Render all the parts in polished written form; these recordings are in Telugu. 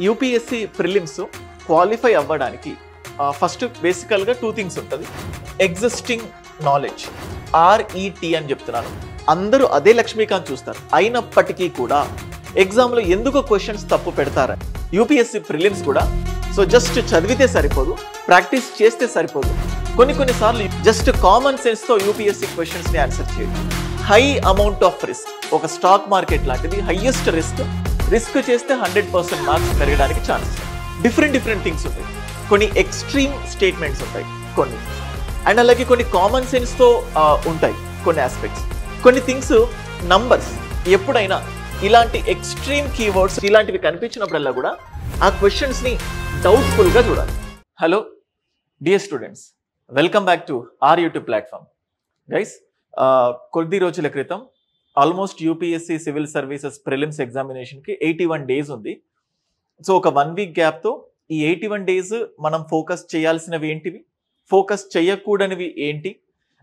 యూపీఎస్సీ ప్రిలిమ్స్ క్వాలిఫై అవ్వడానికి ఫస్ట్ బేసికల్గా 2 థింగ్స్ ఉంటుంది. ఎగ్జిస్టింగ్ నాలెడ్జ్, ఆర్ఈటీ అని చెప్తున్నాను. అందరూ అదే లక్ష్మీకాంత్ చూస్తారు. అయినప్పటికీ కూడా ఎగ్జామ్లో ఎందుకు క్వశ్చన్స్ తప్పు పెడతారని యూపీఎస్సీ ప్రిలిమ్స్ కూడా సో జస్ట్ చదివితే సరిపోదు, ప్రాక్టీస్ చేస్తే సరిపోదు. కొన్నిసార్లు జస్ట్ కామన్ సెన్స్తో యూపీఎస్సీ క్వశ్చన్స్ని ఆన్సర్ చేయొచ్చు. హై అమౌంట్ ఆఫ్ రిస్క్, ఒక స్టాక్ మార్కెట్ లాంటిది హైయెస్ట్ రిస్క్ చేస్తే 100% మార్క్స్ పెరగడానికి ఛాన్స్. డిఫరెంట్ థింగ్స్ ఉంటాయి. కొన్ని ఎక్స్ట్రీమ్ స్టేట్మెంట్స్ ఉంటాయి కొన్ని, అండ్ అలాగే కొన్ని కామన్ సెన్స్తో ఉంటాయి కొన్ని ఆస్పెక్ట్స్. కొన్ని థింగ్స్ నంబర్స్, ఎప్పుడైనా ఇలాంటి ఎక్స్ట్రీమ్ కీవర్డ్స్ ఇలాంటివి కనిపించినప్పుడల్లా కూడా ఆ క్వశ్చన్స్ని డౌట్ఫుల్గా చూడాలి. Hello dear students, welcome back to our YouTube platform. Guys, కొద్ది రోజుల క్రితం almost UPSC civil services prelims ఎగ్జామినేషన్కి 81 డేస్ ఉంది. సో ఒక 1 వీక్ గ్యాప్తో ఈ 81 డేస్ మనం ఫోకస్ చేయాల్సినవి ఏంటివి, ఫోకస్ చేయకూడనివి ఏంటి,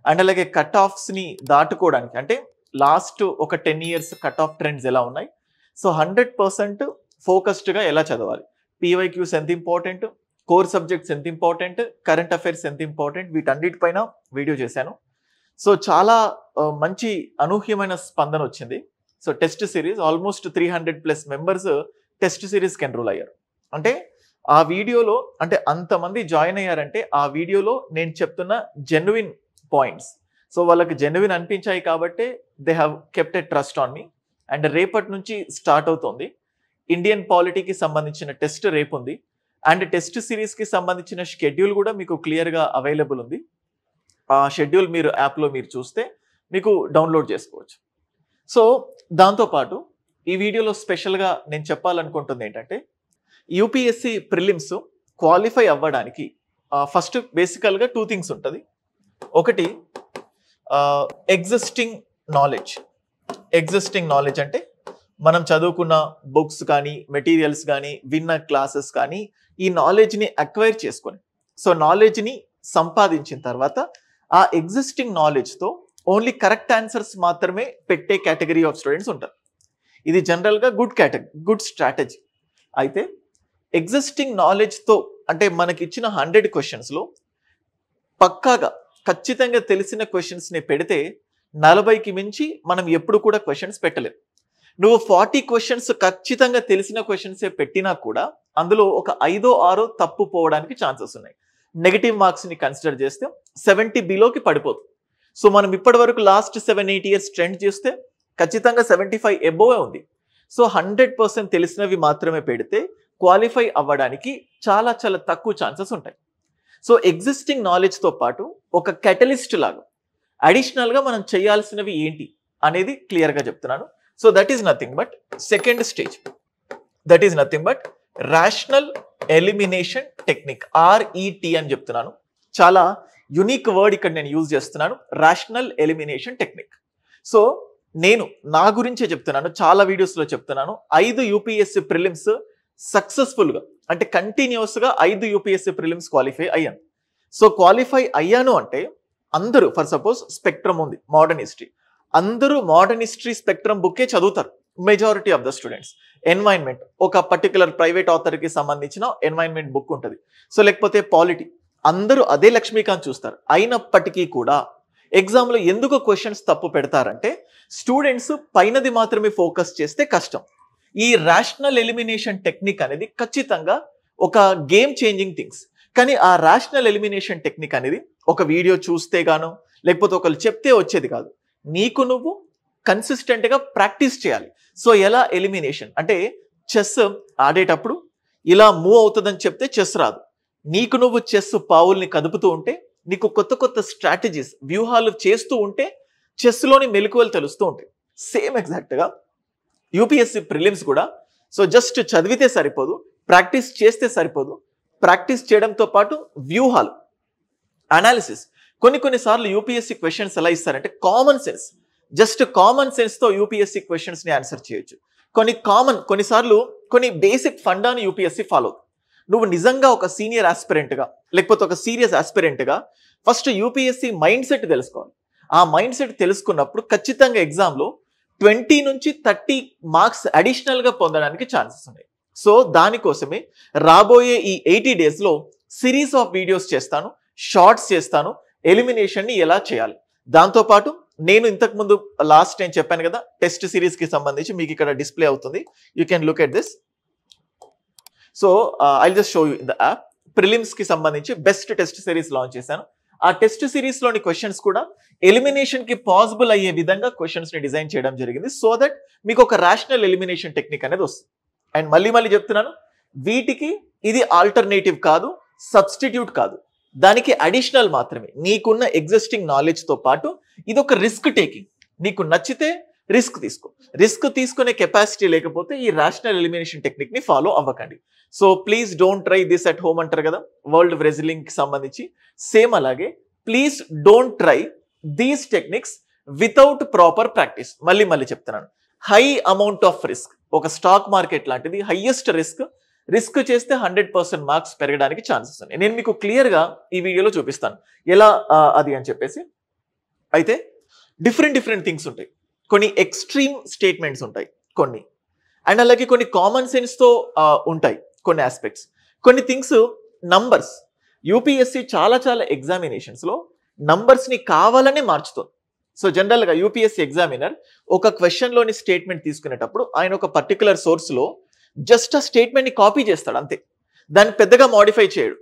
అండ్ అలాగే కట్ ఆఫ్స్ని దాటుకోవడానికి, అంటే లాస్ట్ ఒక 10 years కట్ ఆఫ్ ట్రెండ్స్ ఎలా ఉన్నాయి, సో 100% ఫోకస్డ్గా ఎలా చదవాలి, పీవైక్యూస్ ఎంత ఇంపార్టెంట్, కోర్ సబ్జెక్ట్స్ ఎంత ఇంపార్టెంట్, కరెంట్ అఫైర్స్ ఎంత ఇంపార్టెంట్, వీటన్నిటిపైన వీడియో చేశాను. సో చాలా మంచి అనూహ్యమైన స్పందన వచ్చింది. So test series almost 300+ members test సిరీస్కి ఎన్రోల్ అయ్యారు. అంటే ఆ వీడియోలో, అంటే అంతమంది జాయిన్ అయ్యారంటే ఆ వీడియోలో నేను చెప్తున్న జెన్యున్ పాయింట్స్, సో వాళ్ళకి జెన్యున్ అనిపించాయి కాబట్టి they have kept a trust on me. And రేపటి నుంచి స్టార్ట్ అవుతుంది ఇండియన్ పాలిటీకి సంబంధించిన టెస్ట్ రేపు ఉంది. అండ్ టెస్ట్ సిరీస్కి సంబంధించిన షెడ్యూల్ కూడా మీకు క్లియర్గా అవైలబుల్ ఉంది. ఆ షెడ్యూల్ మీరు యాప్లో మీరు చూస్తే మీకు డౌన్లోడ్ చేసుకోవచ్చు. సో దాంతోపాటు ఈ వీడియోలో స్పెషల్గా నేను చెప్పాలనుకుంటుంది ఏంటంటే, యూపీఎస్సీ ప్రిలిమ్స్ క్వాలిఫై అవ్వడానికి ఫస్ట్ బేసికల్గా 2 థింగ్స్ ఉంటుంది. ఒకటి ఎగ్జిస్టింగ్ నాలెడ్జ్ అంటే మనం చదువుకున్న బుక్స్ కానీ, మెటీరియల్స్ కానీ, విన్న క్లాసెస్ కానీ, ఈ నాలెడ్జ్ని అక్వైర్ చేసుకొని, సో నాలెడ్జ్ని సంపాదించిన తర్వాత ఆ ఎగ్జిస్టింగ్ నాలెడ్జ్తో ఓన్లీ కరెక్ట్ ఆన్సర్స్ మాత్రమే పెట్టే కేటగిరీ ఆఫ్ స్టూడెంట్స్ ఉంటారు. ఇది జనరల్గా గుడ్ స్ట్రాటజీ. అయితే ఎగ్జిస్టింగ్ నాలెడ్జ్తో అంటే మనకి ఇచ్చిన 100 క్వశ్చన్స్లో పక్కాగా ఖచ్చితంగా తెలిసిన క్వశ్చన్స్ని పెడితే 40కి మించి మనం ఎప్పుడు కూడా క్వశ్చన్స్ పెట్టలేము. నువ్వు 40 క్వశ్చన్స్ ఖచ్చితంగా తెలిసిన క్వశ్చన్సే పెట్టినా కూడా అందులో ఒక 5-6 తప్పు పోవడానికి ఛాన్సెస్ ఉన్నాయి. నెగిటివ్ మార్క్స్ని కన్సిడర్ చేస్తే 70 బిలోకి పడిపోతుంది. సో మనం ఇప్పటి వరకు లాస్ట్ 7-8 years ట్రెండ్ చేస్తే ఖచ్చితంగా 75 ఎబోవే ఉంది. సో 100% తెలిసినవి మాత్రమే పెడితే క్వాలిఫై అవ్వడానికి చాలా తక్కువ ఛాన్సెస్ ఉంటాయి. సో ఎగ్జిస్టింగ్ నాలెడ్జ్తో పాటు ఒక కెటలిస్ట్ లాగా అడిషనల్గా మనం చేయాల్సినవి ఏంటి అనేది క్లియర్గా చెప్తున్నాను. So that is nothing but second stage, that is nothing but rational elimination technique, ఆర్ఈటీ అని చెప్తున్నాను. చాలా యునిక్ వర్డ్ ఇక్కడ నేను యూజ్ చేస్తున్నాను, రేషనల్ ఎలిమినేషన్ టెక్నిక్. సో నేను నా గురించే చెప్తున్నాను, చాలా వీడియోస్లో చెప్తున్నాను. 5 యూపీఎస్సీ ప్రిలిమ్స్ సక్సెస్ఫుల్గా, అంటే కంటిన్యూస్గా 5 యూపీఎస్సీ ప్రిలిమ్స్ క్వాలిఫై అయ్యాను. సో క్వాలిఫై అయ్యాను అంటే అందరూ, ఫర్ సపోజ్ స్పెక్ట్రమ్ ఉంది, మోడర్న్ హిస్టరీ, అందరూ మోడర్న్ హిస్టరీ స్పెక్ట్రమ్ బుక్కే చదువుతారు majority of the students. Environment, ఒక పర్టికులర్ ప్రైవేట్ ఆథర్కి సంబంధించిన ఎన్వైర్న్మెంట్ బుక్ ఉంటుంది. సో లేకపోతే పాలిటీ, అందరూ అదే లక్ష్మీకాంత్ చూస్తారు. అయినప్పటికీ కూడా ఎగ్జామ్లో ఎందుకు క్వశ్చన్స్ తప్పు పెడతారంటే స్టూడెంట్స్ పైనది మాత్రమే ఫోకస్ చేస్తే కష్టం. ఈ రేషనల్ ఎలిమినేషన్ టెక్నిక్ అనేది ఖచ్చితంగా ఒక గేమ్ చేంజింగ్ థింగ్స్. కానీ ఆ రేషనల్ ఎలిమినేషన్ టెక్నిక్ అనేది ఒక వీడియో చూస్తే గాను, లేకపోతే ఒకళ్ళు చెప్తే వచ్చేది కాదు. నీకు నువ్వు కన్సిస్టెంట్గా ప్రాక్టీస్ చేయాలి. సో ఎలా ఎలిమినేషన్ అంటే, చెస్ ఆడేటప్పుడు ఇలా మూవ్ అవుతుందని చెప్తే చెస్ రాదు. నీకు నువ్వు చెస్ పావుల్ని కదుపుతూ ఉంటే, నీకు కొత్త స్ట్రాటజీస్, వ్యూహాలు చేస్తూ ఉంటే చెస్లోని మెలకువలు తెలుస్తూ ఉంటాయి. సేమ్ ఎగ్జాక్ట్గా యూపీఎస్సీ ప్రిలిమ్స్ కూడా సో జస్ట్ చదివితే సరిపోదు, ప్రాక్టీస్ చేస్తే సరిపోదు. ప్రాక్టీస్ చేయడంతో పాటు వ్యూహాలు, అనాలిసిస్. కొన్నిసార్లు యూపీఎస్సీ క్వశ్చన్స్ ఎలా ఇస్తారంటే జస్ట్ కామన్ సెన్స్తో యూపీఎస్సీ క్వశ్చన్స్ని ఆన్సర్ చేయొచ్చు. కొన్నిసార్లు కొన్ని బేసిక్ ఫండాని యూపీఎస్సీ ఫాలో. నువ్వు నిజంగా ఒక సీనియర్ ఆస్పిరెంట్గా, లేకపోతే ఒక సీరియస్ ఆస్పిరెంట్గా ఫస్ట్ యూపీఎస్సీ మైండ్ సెట్ తెలుసుకోవాలి. ఆ మైండ్ సెట్ తెలుసుకున్నప్పుడు ఖచ్చితంగా ఎగ్జామ్లో 20 నుంచి 30 మార్క్స్ అడిషనల్గా పొందడానికి ఛాన్సెస్ ఉన్నాయి. సో దానికోసమే రాబోయే ఈ 80 డేస్లో సిరీస్ ఆఫ్ వీడియోస్ చేస్తాను, షార్ట్స్ చేస్తాను, ఎలిమినేషన్ని ఎలా చేయాలి. దాంతోపాటు నేను ఇంతకుముందు లాస్ట్ నేను చెప్పాను కదా టెస్ట్ సిరీస్కి సంబంధించి మీకు ఇక్కడ డిస్ప్లే అవుతుంది. You can look at this. So I just show you in the app. ప్రిలిమ్స్కి సంబంధించి బెస్ట్ టెస్ట్ సిరీస్ లాంచ్ చేశాను. ఆ టెస్ట్ సిరీస్లోని క్వశ్చన్స్ కూడా ఎలిమినేషన్కి పాసిబుల్ అయ్యే విధంగా క్వశ్చన్స్ని డిజైన్ చేయడం జరిగింది. సో దట్ మీకు ఒక రేషనల్ ఎలిమినేషన్ టెక్నిక్ అనేది వస్తుంది. అండ్ మళ్ళీ చెప్తున్నాను, వీటికి ఇది ఆల్టర్నేటివ్ కాదు, సబ్స్టిట్యూట్ కాదు, దానికి అడిషనల్ మాత్రమే. నీకున్న ఎగ్జిస్టింగ్ నాలెడ్జ్తో పాటు ఇది ఒక రిస్క్ టేకింగ్. నీకు నచ్చితే రిస్క్ తీసుకో. రిస్క్ తీసుకునే కెపాసిటీ లేకపోతే ఈ రేషనల్ ఎలిమినేషన్ టెక్నిక్ని ఫాలో అవ్వకండి. So please don't try this at home అంటారు కదా వరల్డ్ రెజ్లింగ్కి సంబంధించి. సేమ్ అలాగే please don't try these techniques without proper practice. మళ్ళీ చెప్తున్నాను, హై అమౌంట్ ఆఫ్ రిస్క్. ఒక స్టాక్ మార్కెట్ లాంటిది హైయెస్ట్ రిస్క్ చేస్తే 100% మార్క్స్ పెరగడానికి ఛాన్సెస్ ఉన్నాయి. నేను మీకు క్లియర్గా ఈ వీడియోలో చూపిస్తాను ఎలా అది అని చెప్పేసి. అయితే డిఫరెంట్ థింగ్స్ ఉంటాయి. కొన్ని ఎక్స్ట్రీమ్ స్టేట్మెంట్స్ ఉంటాయి కొన్ని, అండ్ అలాగే కొన్ని కామన్ సెన్స్తో ఉంటాయి కొన్ని ఆస్పెక్ట్స్. కొన్ని థింగ్స్ నంబర్స్. యూపీఎస్సీ చాలా ఎగ్జామినేషన్స్లో నంబర్స్ని కావాలనే మార్చుతుంది. సో జనరల్గా యూపీఎస్సీ ఎగ్జామినర్ ఒక క్వశ్చన్లోని స్టేట్మెంట్ తీసుకునేటప్పుడు ఆయన ఒక పర్టికులర్ సోర్స్లో జస్ట్ ఆ స్టేట్మెంట్ని కాపీ చేస్తాడు అంతే, దాన్ని పెద్దగా మాడిఫై చేయడు.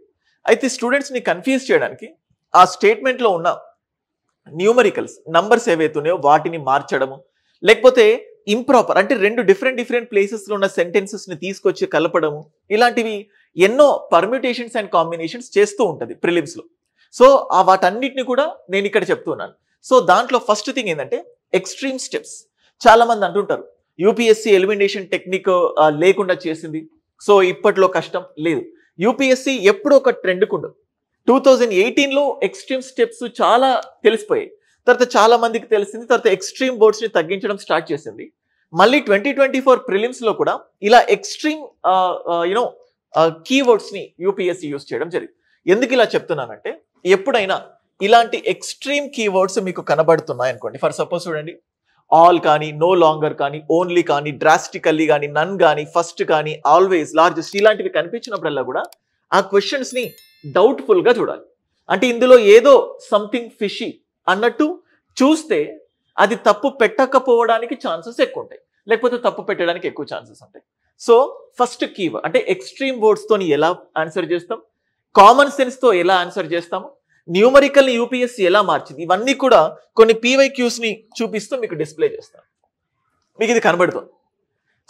అయితే స్టూడెంట్స్ని కన్ఫ్యూజ్ చేయడానికి ఆ స్టేట్మెంట్లో ఉన్న న్యూమరికల్స్ నంబర్స్ ఏవైతే ఉన్నాయో వాటిని మార్చడము, లేకపోతే ఇంప్రాపర్ అంటే రెండు డిఫరెంట్ ప్లేసెస్లో ఉన్న సెంటెన్సెస్ని తీసుకొచ్చి కలపడము, ఇలాంటివి ఎన్నో పర్మ్యూటేషన్స్ అండ్ కాంబినేషన్స్ చేస్తూ ఉంటుంది ప్రిలిమ్స్లో. సో వాటన్నిటిని కూడా నేను ఇక్కడ చెప్తున్నాను. సో దాంట్లో ఫస్ట్ థింగ్ ఏంటంటే ఎక్స్ట్రీమ్ స్టెప్స్. చాలా మంది అంటుంటారు యూపీఎస్సీ ఎలిమినేషన్ టెక్నిక్ లేకుండా చేసింది, సో ఇప్పట్లో కష్టం. లేదు, యూపీఎస్సీ ఎప్పుడూ ఒక ట్రెండ్కు ఉండదు. 2018లో ఎక్స్ట్రీమ్ స్టెప్స్ చాలా తెలిసిపోయాయి. తర్వాత చాలా మందికి తెలిసింది. తర్వాత ఎక్స్ట్రీమ్ బోర్డ్స్ని తగ్గించడం స్టార్ట్ చేసింది. మళ్ళీ 2024 ప్రిలిమ్స్లో కూడా ఇలా ఎక్స్ట్రీమ్ కీవర్డ్స్ని యూపీఎస్సీ యూజ్ చేయడం జరిగింది. ఎందుకు ఇలా చెప్తున్నానంటే, ఎప్పుడైనా ఇలాంటి ఎక్స్ట్రీమ్ కీవర్డ్స్ మీకు కనబడుతున్నాయి అనుకోండి, ఫర్ సపోజ్ చూడండి, ఆల్ కానీ, నో లాంగర్ కానీ, ఓన్లీ కానీ, డ్రాస్టికల్లీ కానీ, నన్ కానీ, ఫస్ట్ కానీ, ఆల్వేస్, లార్జెస్ట్, ఇలాంటివి కనిపించినప్పుడల్లా కూడా ఆ క్వశ్చన్స్ని డౌట్ఫుల్గా చూడాలి. అంటే ఇందులో ఏదో సంథింగ్ ఫిషీ అన్నట్టు చూస్తే అది తప్పు పెట్టకపోవడానికి ఛాన్సెస్ ఎక్కువ ఉంటాయి, లేకపోతే తప్పు పెట్టడానికి ఎక్కువ ఛాన్సెస్ ఉంటాయి. సో ఫస్ట్ కీవర్డ్ అంటే ఎక్స్ట్రీమ్ వర్డ్స్తో ఎలా ఆన్సర్ చేస్తాం, కామన్ సెన్స్తో ఎలా ఆన్సర్ చేస్తాము, న్యూమరికల్ని యూపీఎస్సీ ఎలా మార్చింది, ఇవన్నీ కూడా కొన్ని పీవైక్యూస్ని చూపిస్తూ మీకు డిస్ప్లే చేస్తాను. మీకు ఇది కనబడుతుంది.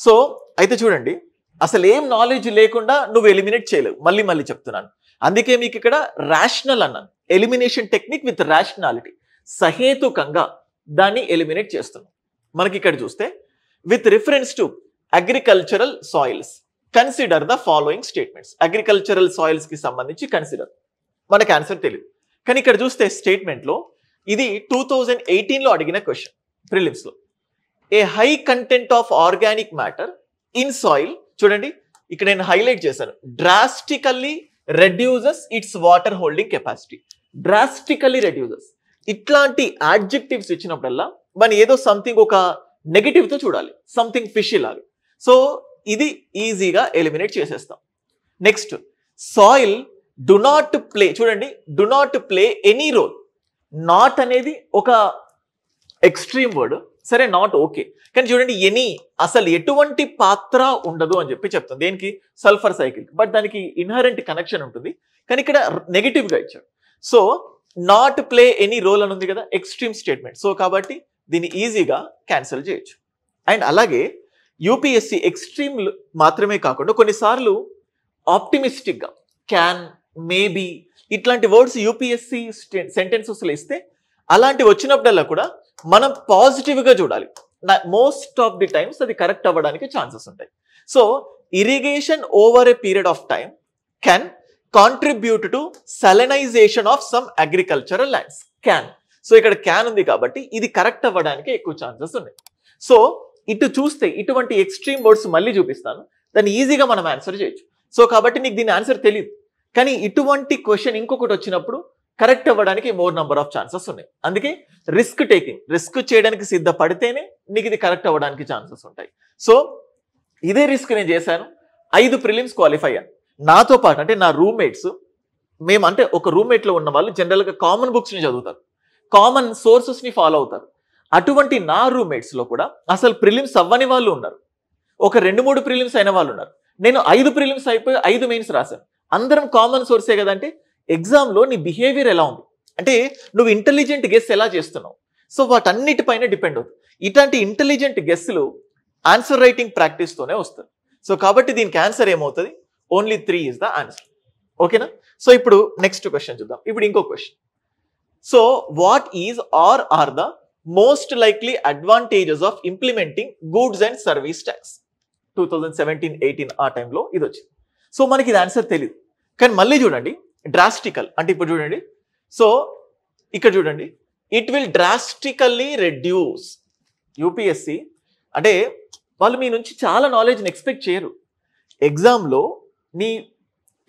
సో అయితే చూడండి, అసలు ఏం నాలెడ్జ్ లేకుండా నువ్వు ఎలిమినేట్ చేయలేవు. మళ్ళీ చెప్తున్నాను. అందుకే మీకు ఇక్కడ రేషనల్ అన్నాను. ఎలిమినేషన్ టెక్నిక్ విత్ రేషనాలిటీ, సహేతుకంగా దాన్ని ఎలిమినేట్ చేస్తున్నాం. మనకి ఇక్కడ చూస్తే with reference to agricultural soils consider the following statements. Agricultural సాయిల్స్కి సంబంధించి కన్సిడర్, మనకి ఆన్సర్ తెలియదు. కానీ ఇక్కడ చూస్తే స్టేట్మెంట్లో ఇది 2018లో అడిగిన క్వశ్చన్ ప్రిలిమ్స్లో. A high content of organic matter in soil, చూడండి ఇక్కడ నేను హైలైట్ చేశాను, drastically reduces its water holding capacity. Drastically reduces, ఇట్లాంటి యాడ్జెక్టివ్స్ ఇచ్చినప్పుడల్లా మనం ఏదో సంథింగ్ ఒక నెగటివ్తో చూడాలి, సంథింగ్ ఫిషీ లాగా. సో ఇది ఈజీగా ఎలిమినేట్ చేసేస్తాం. Next, soil do not play, చూడండి do not play any role. Not అనేది ఒక ఎక్స్ట్రీమ్ వర్డ్, సరే నాట్ ఓకే, కానీ చూడండి ఎనీ అసలు ఎటువంటి పాత్ర ఉండదు అని చెప్పి చెప్తుంది. దేనికి? Sulphur cycle. బట్ దానికి ఇన్హరెంట్ కనెక్షన్ ఉంటుంది, కానీ ఇక్కడ నెగిటివ్గా ఇచ్చాడు. So not play any role అని ఉంది కదా, ఎక్స్ట్రీమ్ స్టేట్మెంట్. సో కాబట్టి దీన్ని ఈజీగా క్యాన్సిల్ చేయొచ్చు. అండ్ అలాగే యూపీఎస్సీ ఎక్స్ట్రీమ్ మాత్రమే కాకుండా కొన్నిసార్లు ఆప్టిమిస్టిక్గా క్యాన్, మేబీ ఇట్లాంటి వర్డ్స్ యూపీఎస్సీ సెంటెన్సెస్లో ఇస్తే అలాంటివి వచ్చినప్పుడల్లా కూడా మనం పాజిటివ్గా చూడాలి. మోస్ట్ ఆఫ్ ది టైమ్స్ అది కరెక్ట్ అవ్వడానికి ఛాన్సెస్ ఉంటాయి. So irrigation over a period of time can contribute to salinization of some agricultural lands. Can, so ఇక్కడ క్యాన్ ఉంది కాబట్టి ఇది కరెక్ట్ అవ్వడానికి ఎక్కువ ఛాన్సెస్ ఉన్నాయి. సో ఇటు చూస్తే ఇటువంటి ఎక్స్ట్రీమ్ వర్డ్స్ మళ్ళీ చూపిస్తాను, దాన్ని ఈజీగా మనం ఆన్సర్ చేయొచ్చు. సో కాబట్టి నీకు దీని ఆన్సర్ తెలియదు, కానీ ఇటువంటి క్వశ్చన్ ఇంకొకటి వచ్చినప్పుడు కరెక్ట్ అవ్వడానికి మోర్ నెంబర్ ఆఫ్ ఛాన్సెస్ ఉన్నాయి. అందుకే రిస్క్ టేకింగ్, రిస్క్ చేయడానికి సిద్ధపడితేనే నీకు ఇది కరెక్ట్ అవ్వడానికి ఛాన్సెస్ ఉంటాయి. సో ఇదే రిస్క్ నేను చేశాను, 5 ప్రిలిమ్స్ క్వాలిఫై అయ్యాను. నాతో పాటు అంటే నా రూమ్మేట్స్, మేము అంటే ఒక రూమ్మేట్లో ఉన్న వాళ్ళు జనరల్గా కామన్ బుక్స్ని చదువుతారు, కామన్ సోర్సెస్ని ఫాలో అవుతారు. అటువంటి నా రూమ్మేట్స్లో కూడా అసలు ప్రిలిమ్స్ అవ్వని వాళ్ళు ఉన్నారు, ఒక 2-3 ప్రిలిమ్స్ అయిన వాళ్ళు ఉన్నారు. నేను 5 ప్రిలిమ్స్ అయిపోయి 5 మెయిన్స్ రాశాను. అందరం కామన్ సోర్సే కదంటే ఎగ్జామ్లో నీ బిహేవియర్ ఎలా ఉంది, అంటే నువ్వు ఇంటెలిజెంట్ గెస్ ఎలా చేస్తున్నావు, సో వాటన్నిటిపైన డిపెండ్ అవుతుంది. ఇట్లాంటి ఇంటెలిజెంట్ గెస్లు ఆన్సర్ రైటింగ్ ప్రాక్టీస్తోనే వస్తారు. సో కాబట్టి దీనికి ఆన్సర్ ఏమవుతుంది, ఓన్లీ 3 ఈజ్ ద ఆన్సర్. ఓకేనా? సో ఇప్పుడు నెక్స్ట్ క్వశ్చన్ చూద్దాం. ఇప్పుడు ఇంకో question. So what is are the most likely advantages of implementing goods and service tax? 2017-18 ఆ టైంలో ఇది వచ్చింది. సో మనకి ఇది ఆన్సర్ తెలియదు, కానీ మళ్ళీ చూడండి డ్రాస్టికల్ అంటే ఇప్పుడు చూడండి. సో ఇక్కడ చూడండి, it will drastically reduce. UPSC అంటే వాళ్ళు మీ నుంచి చాలా నాలెడ్జ్ని ఎక్స్పెక్ట్ చేయరు. ఎగ్జామ్లో నీ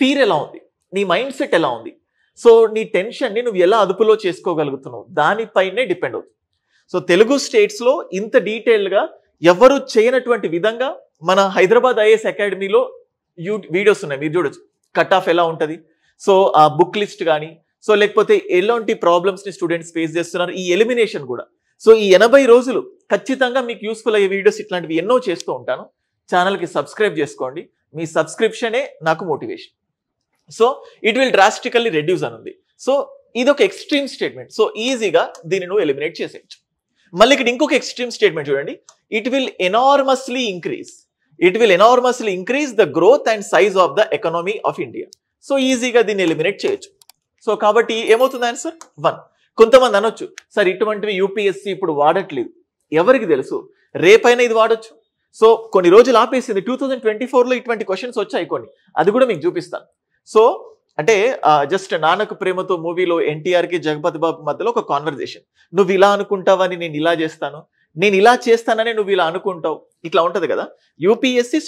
తీర్ ఎలా ఉంది, నీ మైండ్ సెట్ ఎలా ఉంది, సో నీ టెన్షన్ని నువ్వు ఎలా అదుపులో చేసుకోగలుగుతున్నావు దానిపైనే డిపెండ్ అవుతుంది. సో తెలుగు స్టేట్స్లో ఇంత డీటెయిల్గా ఎవరు చేయనటువంటి విధంగా మన హైదరాబాద్ ఐఏఎస్ అకాడమీలో వీడియోస్ ఉన్నాయి, మీరు చూడొచ్చు. కట్ ఆఫ్ ఎలా ఉంటుంది, సో ఆ బుక్ లిస్ట్ కానీ, సో లేకపోతే ఎలాంటి ప్రాబ్లమ్స్ని స్టూడెంట్స్ ఫేస్ చేస్తున్నారు, ఈ ఎలిమినేషన్ కూడా. సో ఈ 80 రోజులు ఖచ్చితంగా మీకు యూస్ఫుల్ అయ్యే వీడియోస్ ఇట్లాంటివి ఎన్నో చేస్తూ ఉంటాను. ఛానల్కి సబ్స్క్రైబ్ చేసుకోండి, మీ సబ్స్క్రిప్షనే నాకు motivation. So it will drastically reduce అని ఉంది. సో ఇది ఒక ఎక్స్ట్రీమ్ స్టేట్మెంట్. సో ఈజీగా దీన్ని నువ్వు ఎలిమినేట్ చేసేయచ్చు. మళ్ళీ ఇక్కడ ఇంకొక ఎక్స్ట్రీమ్ స్టేట్మెంట్ చూడండి, it will enormously increase the growth and size of the economy of India. So ఈజీగా దీన్ని ఎలిమినేట్ చేయొచ్చు. సో కాబట్టి ఏమవుతుంది ఆన్సర్ 1. కొంతమంది అనొచ్చు, సార్ ఇటువంటివి యూపీఎస్సీ ఇప్పుడు వాడట్లేదు. ఎవరికి తెలుసు, రేపైనా ఇది వాడొచ్చు. సో కొన్ని రోజులు ఆపేసింది, 2024లో ఇటువంటి క్వశ్చన్స్ వచ్చాయి కొన్ని, అది కూడా మీకు చూపిస్తాను. సో అంటే జస్ట్ నాన్నకు ప్రేమతో మూవీలో ఎన్టీఆర్కి జగపతి బాబు మధ్యలో ఒక కాన్వర్జేషన్, నువ్వు ఇలా అనుకుంటావని నేను ఇలా చేస్తాను, నేను ఇలా చేస్తానని నువ్వు ఇలా అనుకుంటావు, ఇట్లా ఉంటుంది కదా. యూపీఎస్సీ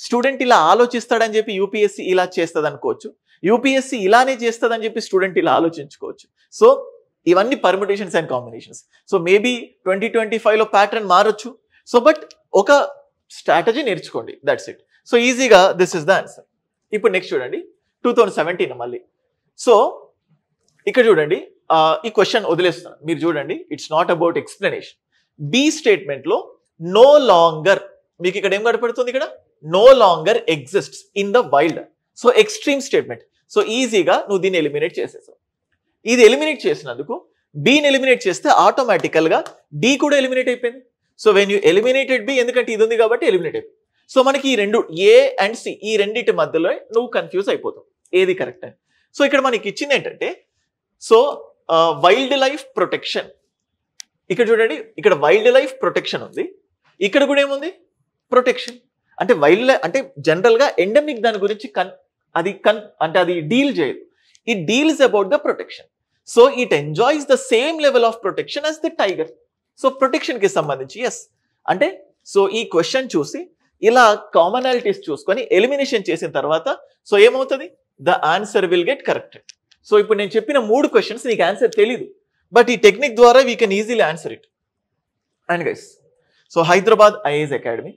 స్టూడెంట్ ఇలా ఆలోచిస్తాడని చెప్పి యూపీఎస్సీ ఇలా చేస్తుంది అనుకోవచ్చు, యూపీఎస్సీ ఇలానే చేస్తుందని చెప్పి స్టూడెంట్ ఇలా ఆలోచించుకోవచ్చు. సో ఇవన్నీ permutations and combinations. So maybe 2025లో ప్యాటర్న్ మారొచ్చు. సో బట్ ఒక స్ట్రాటజీ నేర్చుకోండి, దట్స్ ఇట్. సో ఈజీగా దిస్ ఇస్ ద ఆన్సర్. ఇప్పుడు నెక్స్ట్ చూడండి 2017 మళ్ళీ. సో ఇక్కడ చూడండి, ఈ క్వశ్చన్ వదిలేస్తున్నాను, మీరు చూడండి. It's not about explanation. B స్టేట్మెంట్లో నో లాంగర్, మీకు ఇక్కడ ఏం కనపడుతుంది, ఇక్కడ no longer exists in the wild. So extreme statement. So ఈజీగా నువ్వు దీన్ని ఎలిమినేట్ చేసేసావు. ఇది ఎలిమినేట్ చేసినందుకు బిని ఎలిమినేట్ చేస్తే ఆటోమేటికల్గా డి కూడా ఎలిమినేట్ అయిపోయింది. So when you eliminated B, ఎందుకంటే ఇది ఉంది కాబట్టి ఎలిమినేట్ అయిపోయింది. సో మనకి ఈ రెండు ఏ అండ్ సి, ఈ రెండింటి మధ్యలో నువ్వు కన్ఫ్యూజ్ అయిపోతావు ఏది కరెక్ట్ అని. సో ఇక్కడ మనకి ఇచ్చింది ఏంటంటే, సో వైల్డ్ లైఫ్ ప్రొటెక్షన్. ఇక్కడ చూడండి, ఇక్కడ వైల్డ్ లైఫ్ ప్రొటెక్షన్ ఉంది, ఇక్కడ కూడా ఏముంది ప్రొటెక్షన్. అంటే వైల్డ్ లైఫ్ అంటే జనరల్గా ఎండమిక్ దాని గురించి అంటే అది డీల్ చేయదు. It deals about the protection. So it enjoys the same level of protection as the tiger. So ప్రొటెక్షన్కి సంబంధించి ఎస్ అంటే, సో ఈ క్వశ్చన్ చూసి ఇలా కామనాలిటీస్ చూసుకొని ఎలిమినేషన్ చేసిన తర్వాత సో ఏమవుతుంది, the answer will get corrected. So ఇప్పుడు నేను చెప్పిన 3 క్వశ్చన్స్ నీకు ఆన్సర్ తెలీదు, బట్ ఈ టెక్నిక్ ద్వారా we can easily answer it. And guys, so Hyderabad IAS Academy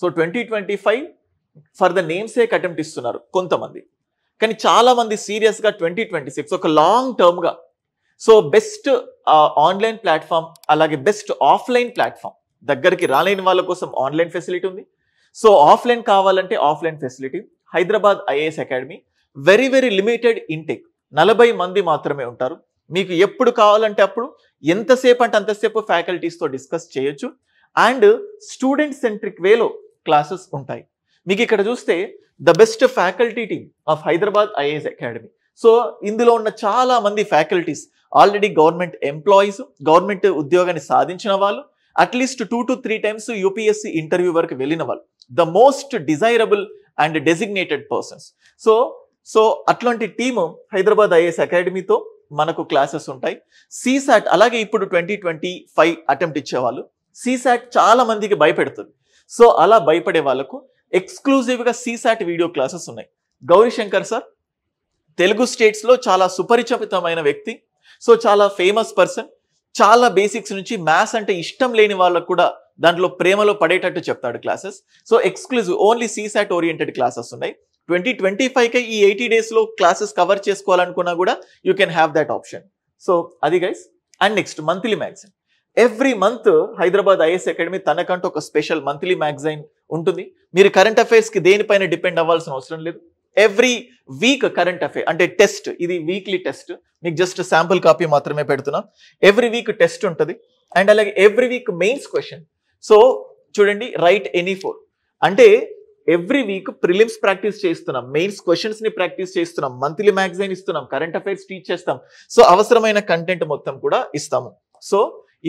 so 2025 for the namesake attempt ఇస్తున్నారు కొంతమంది, కానీ చాలా మంది సీరియస్గా 2026 ఒక లాంగ్ టర్మ్గా సో బెస్ట్ ఆన్లైన్ ప్లాట్ఫామ్, అలాగే బెస్ట్ ఆఫ్లైన్ ప్లాట్ఫామ్, దగ్గరికి రాలేని వాళ్ళ కోసం ఆన్లైన్ ఫెసిలిటీ ఉంది. సో ఆఫ్లైన్ కావాలంటే offline facility. Hyderabad IAS Academy very very limited intake, 40 మంది మాత్రమే ఉంటారు. మీకు ఎప్పుడు కావాలంటే అప్పుడు, ఎంతసేపు అంటే అంతసేపు ఫ్యాకల్టీస్తో డిస్కస్ చేయొచ్చు. అండ్ స్టూడెంట్ సెంట్రిక్ వేలో క్లాసెస్ ఉంటాయి. మీకు ఇక్కడ చూస్తే the best faculty team of Hyderabad IAS Academy. So ఇందులో ఉన్న చాలా మంది faculties already government employees, government ఉద్యోగాన్ని సాధించిన వాళ్ళు, at least 2 to 3 times UPSC interview వరకు వెళ్ళిన వాళ్ళు, the most desirable and designated persons. So అట్లాంటి టీము హైదరాబాద్ ఐఏఎస్ అకాడమీతో మనకు క్లాసెస్ ఉంటాయి. సీసాట్ అలాగే ఇప్పుడు 2025 అటెంప్ట్ ఇచ్చేవాళ్ళు, సీసాట్ చాలా మందికి భయపెడుతుంది. సో అలా భయపడే వాళ్ళకు ఎక్స్క్లూజివ్గా సీసాట్ వీడియో క్లాసెస్ ఉన్నాయి. గౌరీశంకర్ సార్ తెలుగు స్టేట్స్లో చాలా సుపరిచితమైన వ్యక్తి, సో చాలా ఫేమస్ పర్సన్. చాలా బేసిక్స్ నుంచి మ్యాథ్స్ అంటే ఇష్టం లేని వాళ్ళకు కూడా దాంట్లో ప్రేమలో పడేటట్టు చెప్తాడు classes. So exclusive only CSAT oriented classes ఉన్నాయి. 2025కి ఈ 80 డేస్లో క్లాసెస్ కవర్ చేసుకోవాలనుకున్నా కూడా you can have that option. So అది guys. And next monthly magazine. Every month Hyderabad IAS Academy తనకంటూ ఒక స్పెషల్ మంత్లీ మ్యాగజైన్ ఉంటుంది. మీరు కరెంట్ అఫైర్స్కి దేనిపైన డిపెండ్ అవ్వాల్సిన అవసరం లేదు. ఎవ్రీ వీక్ కరెంట్ అఫైర్ అంటే టెస్ట్, ఇది వీక్లీ టెస్ట్, మీకు జస్ట్ శాంపుల్ కాపీ మాత్రమే పెడుతున్నాం. ఎవ్రీ వీక్ టెస్ట్ ఉంటుంది. అండ్ అలాగే every week mains question. So చూడండి, రైట్ ఎనీ 4 అంటే ఎవ్రీ వీక్ ప్రిలిమ్స్ ప్రాక్టీస్ చేస్తున్నాం, మెయిన్స్ క్వశ్చన్స్ ని ప్రాక్టీస్ చేస్తున్నాం, మంత్లీ మ్యాగజైన్ ఇస్తున్నాం, కరెంట్ అఫైర్స్ టీచ్ చేస్తాం. సో అవసరమైన కంటెంట్ మొత్తం కూడా ఇస్తాము. సో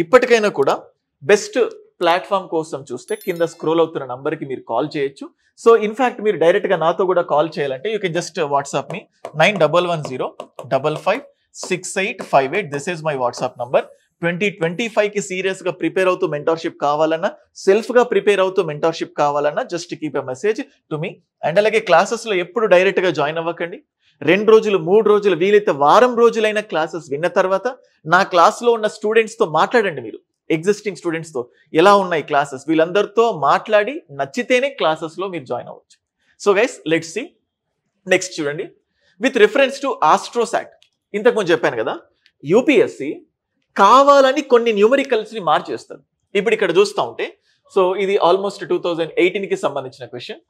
ఇప్పటికైనా కూడా బెస్ట్ ప్లాట్ఫామ్ కోసం చూస్తే కింద స్క్రోల్ అవుతున్న నంబర్కి మీరు కాల్ చేయొచ్చు. సో ఇన్ఫాక్ట్ మీరు డైరెక్ట్గా నాతో కూడా కాల్ చేయాలంటే you can just WhatsApp me 9110556858. This is my WhatsApp number. 2025కి సీరియస్గా ప్రిపేర్ అవుతూ మెంటర్షిప్ కావాలన్నా, సెల్ఫ్గా ప్రిపేర్ అవుతూ మెంటర్షిప్ కావాలన్నా just keep a message to me. And అలాగే క్లాసెస్లో ఎప్పుడు డైరెక్ట్గా జాయిన్ అవ్వకండి. 2 రోజులు 3 రోజులు వీలైతే వారం రోజులైన క్లాసెస్ విన్న తర్వాత నా క్లాస్లో ఉన్న స్టూడెంట్స్తో మాట్లాడండి. మీరు ఎగ్జిస్టింగ్ స్టూడెంట్స్తో ఎలా ఉన్నాయి క్లాసెస్, వీళ్ళందరితో మాట్లాడి నచ్చితేనే క్లాసెస్లో మీరు జాయిన్ అవ్వచ్చు. So guys let's see. Next చూడండి, విత్ రిఫరెన్స్ టు ఆస్ట్రోసాట్. ఇంతకుముందు చెప్పాను కదా, యూపీఎస్సి కావాలని కొన్ని న్యూమరికల్స్ని మార్చేస్తారు. ఇప్పుడు ఇక్కడ చూస్తూ ఉంటే, సో ఇది ఆల్మోస్ట్ 2018కి సంబంధించిన క్వశ్చన్.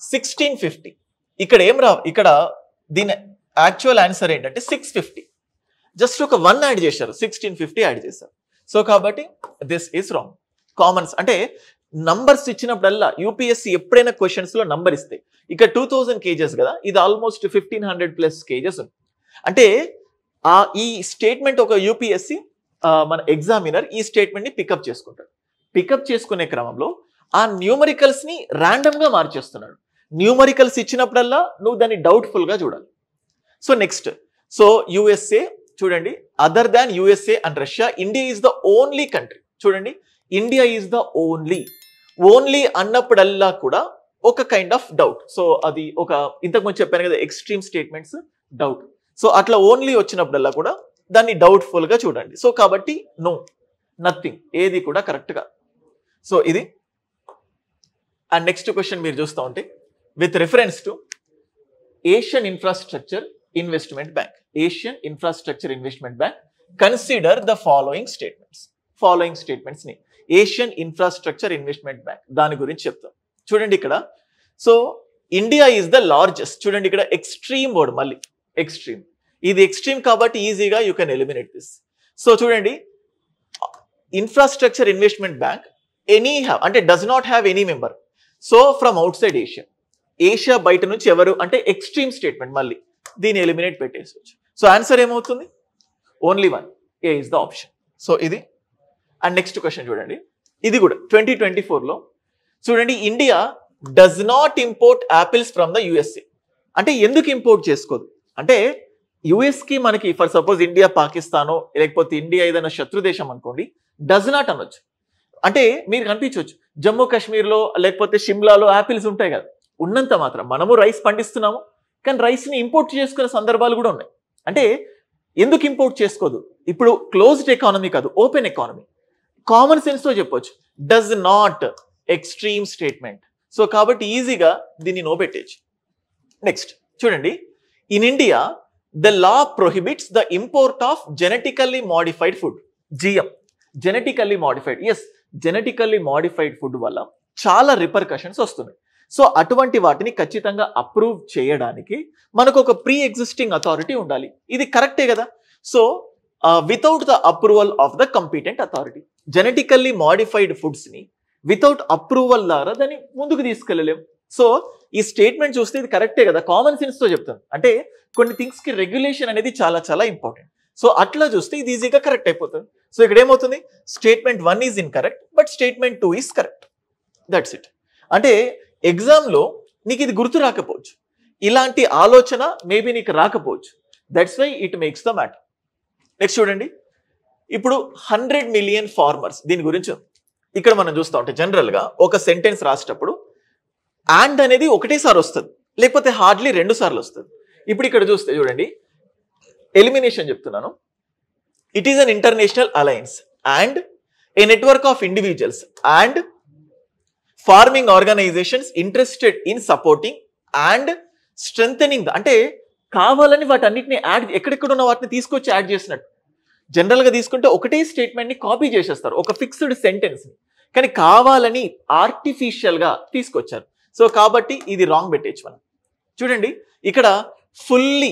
1650 ఇక్కడ ఏం ఇక్కడ దీని యాక్చువల్ ఆన్సర్ ఏంటంటే 650. జస్ట్ ఒక 1 యాడ్ చేశారు, 1650 యాడ్ చేశారు. సో కాబట్టి దిస్ ఈస్ రాంగ్. కామన్స్ అంటే నంబర్స్ ఇచ్చినప్పుడల్లా యూపీఎస్సీ ఎప్పుడైనా క్వశ్చన్స్లో నంబర్ ఇస్తే, ఇక్కడ 2000 కేజెస్ కదా, ఇది ఆల్మోస్ట్ 1500+ కేజెస్ ఉంది. అంటే ఈ స్టేట్మెంట్ ఒక యూపీఎస్సీ మన ఎగ్జామినర్ ఈ స్టేట్మెంట్ని పికప్ చేసుకుంటాడు. పికప్ చేసుకునే క్రమంలో ఆ న్యూమరికల్స్ని ర్యాండమ్గా మార్చేస్తున్నాడు. న్యూమరికల్స్ ఇచ్చినప్పుడల్లా నువ్వు దాన్ని డౌట్ఫుల్గా చూడాలి. సో నెక్స్ట్, సో యుఎస్ఏ చూడండి, other than USA and Russia, India is the only country. చూడండి, ఇండియా ఈజ్ ద ఓన్లీ అన్నప్పుడల్లా కూడా ఒక కైండ్ ఆఫ్ డౌట్. సో అది ఒక ఇంతకుముందు చెప్పాను కదా, ఎక్స్ట్రీమ్ స్టేట్మెంట్స్ డౌట్. సో అట్లా ఓన్లీ వచ్చినప్పుడల్లా కూడా దాన్ని డౌట్ఫుల్గా చూడండి. సో కాబట్టి నో, నథింగ్, ఏది కూడా కరెక్ట్గా. సో ఇది. అండ్ నెక్స్ట్ క్వశ్చన్ మీరు చూస్తూ ఉంటే, with reference to Asian infrastructure investment bank, Asian infrastructure investment bank consider the following statements ని ఏషియన్ ఇన్ఫ్రాస్ట్రక్చర్ ఇన్వెస్ట్మెంట్ బ్యాంక్ దాని గురించి చెప్తాం. చూడండి ఇక్కడ, so India is the largest. చూడండి ఇక్కడ ఎక్స్ట్రీమ్ వర్డ్, మళ్ళీ ఎక్స్ట్రీమ్, ఇది ఎక్స్ట్రీమ్ కాబట్టి ఈజీగా you can eliminate this. So చూడండి, ఇన్ఫ్రాస్ట్రక్చర్ ఇన్వెస్ట్మెంట్ బ్యాంక్ అంటే does not have any member. So from out side Asia బయట నుంచి ఎవరు అంటే ఎక్స్ట్రీమ్ స్టేట్మెంట్, మళ్ళీ దీన్ని ఎలిమినేట్ పెట్టేసుకోవచ్చు. సో ఆన్సర్ ఏమవుతుంది? Only 1, A is the option. So ఇది. అండ్ నెక్స్ట్ క్వశ్చన్ చూడండి, ఇది కూడా 2024లో చూడండి, India does not import apples from the USA. అంటే ఎందుకు ఇంపోర్ట్ చేసుకోదు అంటే, యుఎస్కి మనకి ఫర్ సపోజ్ ఇండియా పాకిస్తానో లేకపోతే ఇండియా ఏదైనా శత్రు దేశం అనుకోండి, డస్ నాట్ అనొచ్చు. అంటే మీరు కనిపించవచ్చు, జమ్మూ కాశ్మీర్లో లేకపోతే షిమ్లాలో యాపిల్స్ ఉంటాయి కదా, ఉన్నంత మాత్రం మనము రైస్ పండిస్తున్నాము, కానీ రైస్ని ఇంపోర్ట్ చేసుకునే సందర్భాలు కూడా ఉన్నాయి. అంటే ఎందుకు ఇంపోర్ట్ చేసుకోదు? ఇప్పుడు క్లోజ్డ్ ఎకానమీ కాదు, ఓపెన్ ఎకానమీ. కామన్ సెన్స్తో చెప్పొచ్చు, does not, extreme statement. So కాబట్టి ఈజీగా దీన్ని నో పెట్టేయచ్చు. నెక్స్ట్ చూడండి, in India the law prohibits the import of genetically modified food, GM, genetically modified. Yes, genetically modified food వల్ల చాలా రిపర్కషన్స్ వస్తున్నాయి. సో అటువంటి వాటిని ఖచ్చితంగా అప్రూవ్ చేయడానికి మనకు ఒక ప్రీ ఎగ్జిస్టింగ్ అథారిటీ ఉండాలి. ఇది కరెక్టే కదా. So without the approval of the competent authority, genetically modified ఫుడ్స్ని వితౌట్ అప్రూవల్ ద్వారా దాన్ని ముందుకు తీసుకెళ్ళలేము. సో ఈ స్టేట్మెంట్ చూస్తే ఇది కరెక్టే కదా, కామన్ సెన్స్తో చెప్తాను. అంటే కొన్ని థింగ్స్కి రెగ్యులేషన్ అనేది చాలా చాలా ఇంపార్టెంట్. సో అట్లా చూస్తే ఇది ఈజీగా కరెక్ట్ అయిపోతుంది. సో ఇక్కడ ఏమవుతుంది, statement 1 is incorrect but statement 2 is correct. That's it. అంటే ఎగ్జామ్లో నీకు ఇది గుర్తు రాకపోవచ్చు, ఇలాంటి ఆలోచన మేబీ నీకు రాకపోవచ్చు. That's why it makes the matter. Next చూడండి, ఇప్పుడు 100 మిలియన్ ఫార్మర్స్, దీని గురించి ఇక్కడ మనం చూస్తూ ఉంటే జనరల్గా ఒక సెంటెన్స్ రాసేటప్పుడు అండ్ అనేది ఒకటేసారి వస్తుంది, లేకపోతే హార్డ్లీ 2 సార్లు వస్తుంది. ఇప్పుడు ఇక్కడ చూస్తే చూడండి, ఎలిమినేషన్ చెప్తున్నాను. It is an international alliance and a network of individuals and farming organisations interested in supporting and strengthening అంటే కావాలని వాటన్నిటిని యాడ్ ఎక్కడెక్కడ ఉన్న వాటిని తీసుకొచ్చి యాడ్ చేసినట్టు. జనరల్గా తీసుకుంటే ఒకటే స్టేట్మెంట్ని కాపీ చేసేస్తారు, ఒక ఫిక్స్డ్ సెంటెన్స్ని, కానీ కావాలని ఆర్టిఫిషియల్గా తీసుకొచ్చారు. సో కాబట్టి ఇది రాంగ్ పెట్టేచ్చు మనం. చూడండి ఇక్కడ fully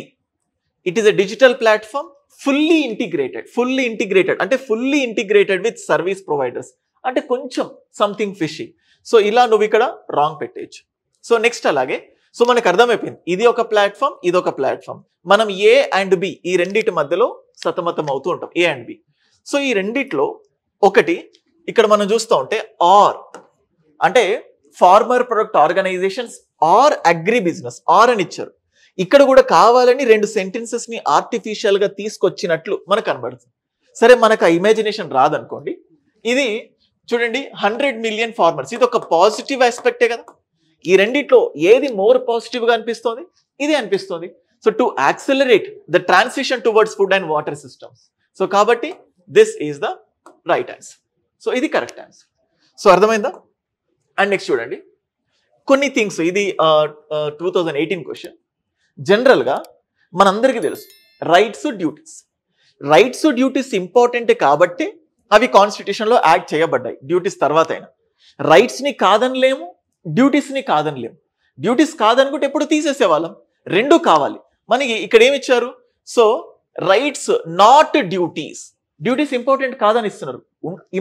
it is a digital platform, fully integrated అంటే fully integrated with service providers అంటే కొంచెం సంథింగ్ ఫిషీ. సో ఇలా నువ్వు ఇక్కడ రాంగ్ పెట్టేయచ్చు. సో నెక్స్ట్ అలాగే సో మనకు అర్థమైపోయింది ఇది ఒక ప్లాట్ఫామ్, ఇది ఒక ప్లాట్ఫామ్. మనం ఏ అండ్ బి ఈ రెండింటి మధ్యలో సతమతం అవుతూ ఉంటాం, ఏ అండ్ బి. సో ఈ రెండిట్లో ఒకటి ఇక్కడ మనం చూస్తూ ఉంటే ఆర్ అంటే farmer product organisations or agri business or అని ఇచ్చారు. ఇక్కడ కూడా కావాలని రెండు సెంటెన్సెస్ ని ఆర్టిఫిషియల్ గా తీసుకొచ్చినట్లు మనకు కనబడుతుంది. సరే మనకు ఆ ఇమాజినేషన్ రాదనుకోండి, ఇది చూడండి 100 మిలియన్ ఫార్మర్స్, ఇది ఒక పాజిటివ్ ఆస్పెక్టే కదా. ఈ రెండిట్లో ఏది మోర్ పాజిటివ్ గా అనిపిస్తుంది, ఇది అనిపిస్తుంది. So to accelerate the transition towards food and water systems. So కాబట్టి this is the right answer. So ఇది కరెక్ట్ ఆన్సర్. సో అర్థమైందా? అండ్ నెక్స్ట్ చూడండి కొన్ని థింగ్స్, ఇది 2018 క్వశ్చన్. జనరల్గా మనందరికీ తెలుసు రైట్స్ డ్యూటీస్ ఇంపార్టెంట్ కాబట్టి అవి కాన్స్టిట్యూషన్లో యాడ్ చేయబడ్డాయి. డ్యూటీస్ తర్వాత అయినా రైట్స్ని కాదనలేము, డ్యూటీస్ని కాదనలేము. డ్యూటీస్ కాదనుకుంటే ఎప్పుడు తీసేసేవాళ్ళం, రెండు కావాలి మనకి. ఇక్కడ ఏమి ఇచ్చారు? So rights not duties, duties important కాదని ఇస్తున్నారు.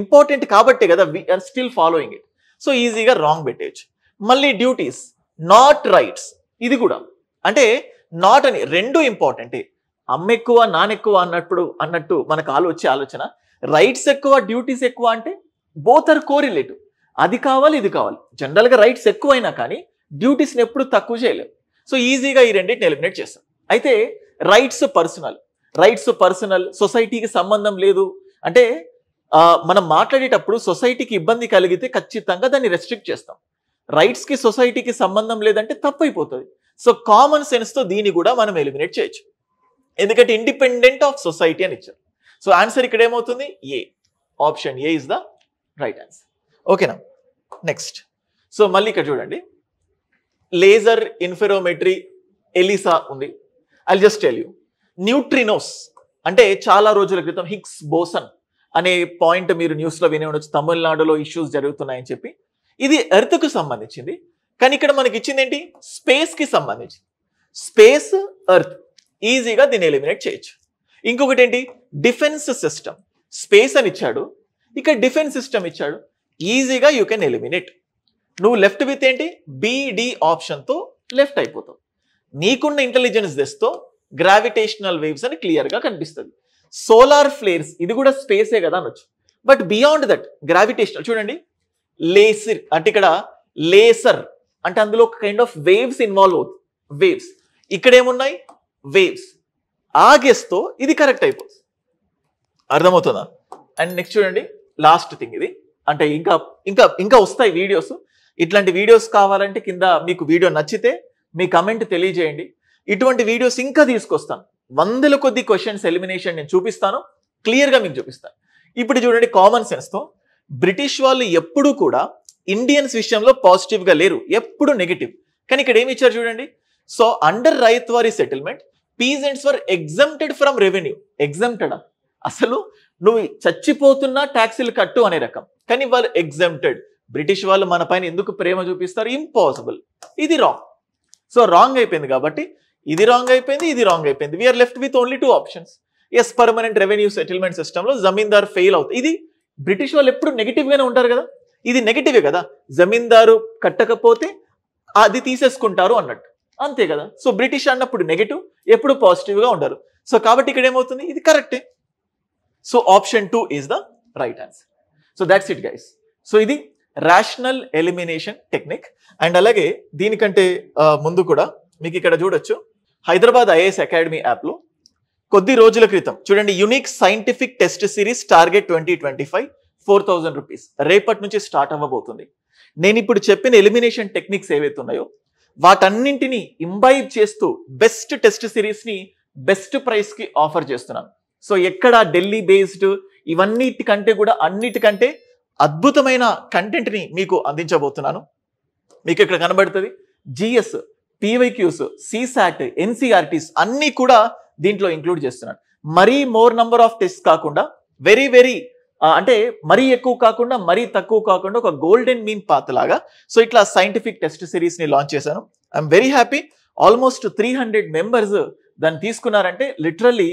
ఇంపార్టెంట్ కాబట్టే కదా we are still following it. So ఈజీగా రాంగ్ పెట్టేయచ్చు. మళ్ళీ డ్యూటీస్ నాట్ రైట్స్, ఇది కూడా అంటే నాట్ అని రెండు ఇంపార్టెంటే. అమ్మ ఎక్కువ నాన్నెక్కువ అన్నట్టు మనకు వచ్చే ఆలోచన రైట్స్ ఎక్కువ డ్యూటీస్ ఎక్కువ అంటే బోత్ ఆర్ కోరిలేటివ్. అది కావాలి ఇది కావాలి. జనరల్గా రైట్స్ ఎక్కువైనా కానీ డ్యూటీస్ని ఎప్పుడు తక్కువ చేయలేవు. సో ఈజీగా ఈ రెండింటిని ఎలిమినేట్ చేస్తాం. అయితే రైట్స్ పర్సనల్ సొసైటీకి సంబంధం లేదు అంటే మనం మాట్లాడేటప్పుడు సొసైటీకి ఇబ్బంది కలిగితే ఖచ్చితంగా దాన్ని రెస్ట్రిక్ట్ చేస్తాం. రైట్స్కి సొసైటీకి సంబంధం లేదంటే తప్పైపోతుంది. సో కామన్ సెన్స్తో దీన్ని కూడా మనం ఎలిమినేట్ చేయొచ్చు, ఎందుకంటే ఇండిపెండెంట్ ఆఫ్ సొసైటీ అని ఇచ్చారు. సో ఆన్సర్ ఇక్కడ ఏమవుతుంది? A. Option a is the right answer. ఓకేనా? నెక్స్ట్ సో మళ్ళీ ఇక్కడ చూడండి లేజర్ ఇన్ఫెరోమెట్రీ ఎలిసా ఉంది. I'll just tell you neutrinos అంటే చాలా రోజుల క్రితం హిగ్స్ బోసన్ అనే పాయింట్ మీరు న్యూస్లో వినే ఉండొచ్చు. తమిళనాడులో ఇష్యూస్ జరుగుతున్నాయని చెప్పి ఇది ఎర్త్కు సంబంధించింది. కానీ ఇక్కడ మనకి ఇచ్చింది ఏంటి? స్పేస్కి సంబంధించి. స్పేస్ ఎర్త్ ఈజీగా దీన్ని ఎలిమినేట్ చేయొచ్చు. ఇంకొకటి ఏంటి? Defence system. స్పేస్ అని ఇచ్చాడు, ఇక్కడ డిఫెన్స్ సిస్టమ్ ఇచ్చాడు, ఈజీగా యూ కెన్ ఎలిమినేట్. నువ్వు లెఫ్ట్ విత్ ఏంటి? బిడి ఆప్షన్తో లెఫ్ట్ అయిపోతావు. నీకున్న ఇంటెలిజెన్స్ తెస్తో గ్రావిటేషనల్ వేవ్స్ అని క్లియర్గా కనిపిస్తుంది. సోలార్ ఫ్లేర్స్ ఇది కూడా స్పేసే కదా అనొచ్చు. బట్ బియాండ్ దట్ గ్రావిటేషనల్ చూడండి లేసర్ అంటే ఇక్కడ లేసర్ అంటే అందులో ఒక కైండ్ ఆఫ్ వేవ్స్ ఇన్వాల్వ్ అవుతుంది. వేవ్స్ ఇక్కడ ఏమున్నాయి? వేవ్స్. ఆ గెస్తో ఇది కరెక్ట్ అయిపోతుంది. అర్థమవుతుందా? అండ్ నెక్స్ట్ చూడండి లాస్ట్ థింగ్ ఇది అంటే ఇంకా వస్తాయి వీడియోస్. ఇట్లాంటి వీడియోస్ కావాలంటే కింద మీకు వీడియో నచ్చితే మీ కమెంట్ తెలియజేయండి. ఇటువంటి వీడియోస్ ఇంకా తీసుకొస్తాను. వందల కొద్ది క్వశ్చన్స్ ఎలిమినేషన్ నేను చూపిస్తాను, క్లియర్గా మీకు చూపిస్తాను. ఇప్పుడు చూడండి కామన్ సెన్స్తో బ్రిటిష్ వాళ్ళు ఎప్పుడూ కూడా ఇండియన్స్ విషయంలో పాజిటివ్గా లేరు, ఎప్పుడు నెగిటివ్. కానీ ఇక్కడ ఏమి ఇచ్చారు చూడండి. So under Ryotwari settlement peasants were exempted from revenue. ఎగ్జంప్టెడా? అసలు నువ్వు చచ్చిపోతున్నా ట్యాక్సీలు కట్టు అనే రకం, కానీ వాళ్ళు ఎగ్జంప్టెడ్. బ్రిటిష్ వాళ్ళు మన పైన ఎందుకు ప్రేమ చూపిస్తారు? ఇంపాసిబుల్. ఇది రాంగ్. సో రాంగ్ అయిపోయింది కాబట్టి ఇది రాంగ్ అయిపోయింది, ఇది రాంగ్ అయిపోయింది. We are left with only 2 options. Yes permanent revenue settlement సిస్టంలో జమీందార్ ఫెయిల్ అవుతుంది. ఇది బ్రిటిష్ వాళ్ళు ఎప్పుడు నెగిటివ్గానే ఉంటారు కదా, ఇది నెగిటివే కదా. జమీందారు కట్టకపోతే అది తీసేసుకుంటారు అన్నట్టు, అంతే కదా. సో బ్రిటిష్ అన్నప్పుడు నెగిటివ్, ఎప్పుడు పాజిటివ్గా ఉండరు. సో కాబట్టి ఇక్కడ ఏమవుతుంది? ఇది కరెక్టే. So option 2 is the right answer. So that's it guys. So ఇది రేషనల్ ఎలిమినేషన్ టెక్నిక్. అండ్ అలాగే దీనికంటే ముందు కూడా మీకు ఇక్కడ చూడొచ్చు హైదరాబాద్ ఐఏఎస్ అకాడమీ యాప్లో కొద్ది రోజుల క్రితం చూడండి unique scientific test series target 2025 4,000 rupees రేపటి నుంచి స్టార్ట్ అవ్వబోతుంది. నేను ఇప్పుడు చెప్పిన ఎలిమినేషన్ టెక్నిక్స్ ఏవైతే ఉన్నాయో వాటన్నింటినీ ఇంబైబ్ చేస్తూ బెస్ట్ టెస్ట్ సిరీస్ని బెస్ట్ ప్రైస్కి ఆఫర్ చేస్తున్నాను. సో ఎక్కడ ఢిల్లీ బేస్డ్ ఇవన్నిటికంటే కూడా అన్నిటికంటే అద్భుతమైన కంటెంట్ని మీకు అందించబోతున్నాను. మీకు ఇక్కడ కనబడుతుంది జిఎస్, పీవైక్యూస్, సిసాట్, ఎన్సీఆర్టీస్ అన్నీ కూడా దీంట్లో ఇంక్లూడ్ చేస్తున్నాను. మరీ మోర్ నంబర్ ఆఫ్ టెస్ట్ కాకుండా వెరీ అంటే మరీ ఎక్కువ కాకుండా మరీ తక్కువ కాకుండా ఒక గోల్డెన్ మీన్ పాత్ లాగా సో ఇట్లా సైంటిఫిక్ టెస్ట్ సిరీస్ ని లాంచ్ చేశాను. I'm very happy. Almost 300 members దాన్ని తీసుకున్నారంటే లిటరల్లీ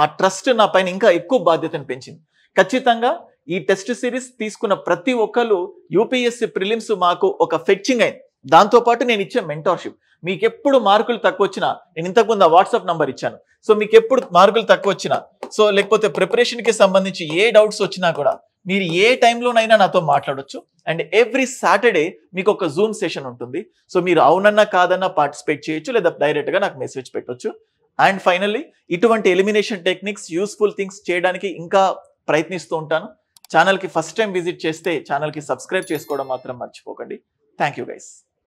ఆ ట్రస్ట్ నా పైన ఇంకా ఎక్కువ బాధ్యతను పెంచింది. ఖచ్చితంగా ఈ టెస్ట్ సిరీస్ తీసుకున్న ప్రతి ఒక్కరు యూపీఎస్సీ ప్రిలిమ్స్ మాకు ఒక ఫెచ్చింగ్ అయింది. దాంతోపాటు నేను ఇచ్చే మెంటర్షిప్. మీకు ఎప్పుడు మార్కులు తక్కువ వచ్చినా, నేను ఇంతకుముందు ఆ వాట్సాప్ నంబర్ ఇచ్చాను. సో మీకు ఎప్పుడు మార్కులు తక్కువ వచ్చినా, సో లేకపోతే ప్రిపరేషన్కి సంబంధించి ఏ డౌట్స్ వచ్చినా కూడా మీరు ఏ టైంలోనైనా నాతో మాట్లాడొచ్చు. అండ్ ఎవ్రీ సాటర్డే మీకు ఒక జూమ్ సెషన్ ఉంటుంది. సో మీరు అవునన్నా కాదన్నా పార్టిసిపేట్ చేయొచ్చు, లేదా డైరెక్ట్గా నాకు మెసేజ్ పెట్టొచ్చు. అండ్ ఫైనల్లీ ఇటువంటి ఎలిమినేషన్ టెక్నిక్స్, యూస్ఫుల్ థింగ్స్ చేయడానికి ఇంకా ప్రయత్నిస్తూ ఉంటాను. ఛానల్కి ఫస్ట్ టైం విజిట్ చేస్తే ఛానల్కి సబ్స్క్రైబ్ చేసుకోవడం మాత్రం మర్చిపోకండి. Thank you guys.